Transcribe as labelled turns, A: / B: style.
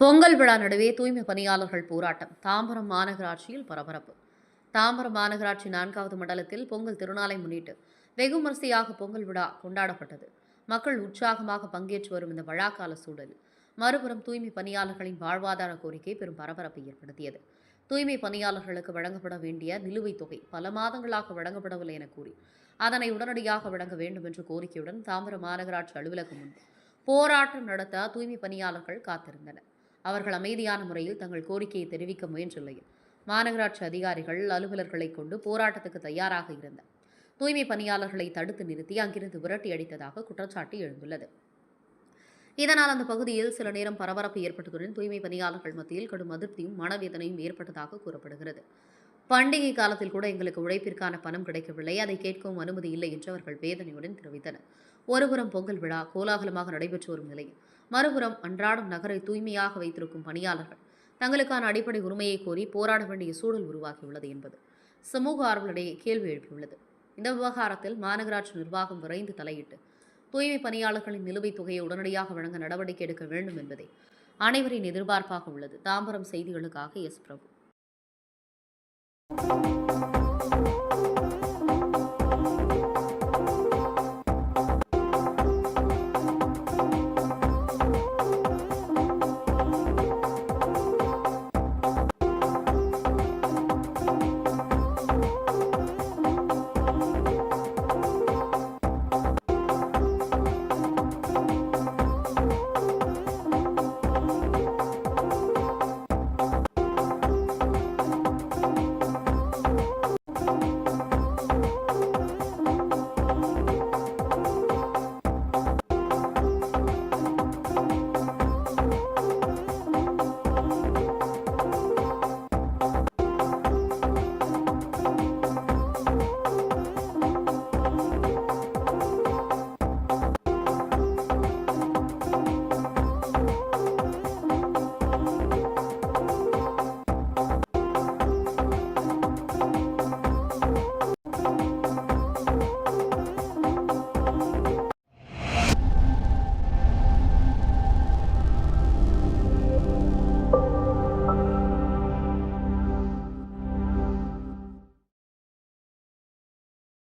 A: பொங்கல் விழா நடுவே தூய்மை பணியாளர்கள் போராட்டம். தாம்பரம் மாநகராட்சியில் பரபரப்பு. தாம்பரம் மாநகராட்சி 4வது மண்டலத்தில் பொங்கல் திருநாளை முன்னிட்டு வெகு விமரிசையாக பொங்கல் விழா கொண்டாடப்பட்டது. மக்கள் உற்சாகமாக பங்கேற்று வரும் இந்த விழாக்கால சூழலில் மறுபுறம் தூய்மை பணியாளர்களின் வாழ்வாதார கோரிக்கை பெரும் பரபரப்பை ஏற்படுத்தியது. தூய்மை பணியாளர்களுக்கு வழங்கப்பட வேண்டிய நிலுவைத் தொகை பல மாதங்களாக வழங்கப்படவில்லை என கூறி அதனை உடனடியாக வழங்க வேண்டும் என்ற கோரிக்கையுடன் தாம்பரம் மாநகராட்சி அலுவலகம் முன்பு போராட்டம் நடத்த தூய்மை பணியாளர்கள் காத்திருந்தனர். அவர்கள் அமைதியான முறையில் தங்கள் கோரிக்கையை தெரிவிக்க முயன்ற நிலையில் மாநகராட்சி அதிகாரிகள் அலுவலர்களை கொண்டு போராட்டத்துக்கு தயாராக இருந்த தூய்மை பணியாளர்களை தடுத்து நிறுத்தி அங்கிருந்து விரட்டி அடித்ததாக குற்றச்சாட்டு எழுந்துள்ளது. இதனால் அந்த பகுதியில் சில நேரம் பரபரப்பு ஏற்பட்டதுடன் தூய்மை பணியாளர்கள் மத்தியில் கடும் அதிருப்தியும் மனவேதனையும் ஏற்பட்டதாக கூறப்படுகிறது. பண்டிகை காலத்தில் கூட எங்களுக்கு உழைப்பிற்கான பணம் கிடைக்கவில்லை, அதை கேட்கவும் அனுமதி இல்லை என்று அவர்கள் வேதனையுடன் தெரிவித்தனர். ஒருபுறம் பொங்கல் விழா கோலாகலமாக நடைபெற்று வரும் நிலையில் மறுபுறம் அன்றாடம் நகரை தூய்மையாக வைத்திருக்கும் பணியாளர்கள் தங்களுக்கான அடிப்படை உரிமையை கோரி போராட வேண்டிய சூழல் உருவாகியுள்ளது என்பது சமூக ஆர்வலிடையே கேள்வி எழுப்பியுள்ளது. இந்த விவகாரத்தில் மாநகராட்சி நிர்வாகம் விரைந்து தலையிட்டு தூய்மை பணியாளர்களின் நிலுவைத் தொகையை உடனடியாக வழங்க நடவடிக்கை எடுக்க வேண்டும் என்பதே அனைவரின் எதிர்பார்ப்பாக உள்ளது. தாம்பரம் செய்திகளுக்காக எஸ் பிரபு.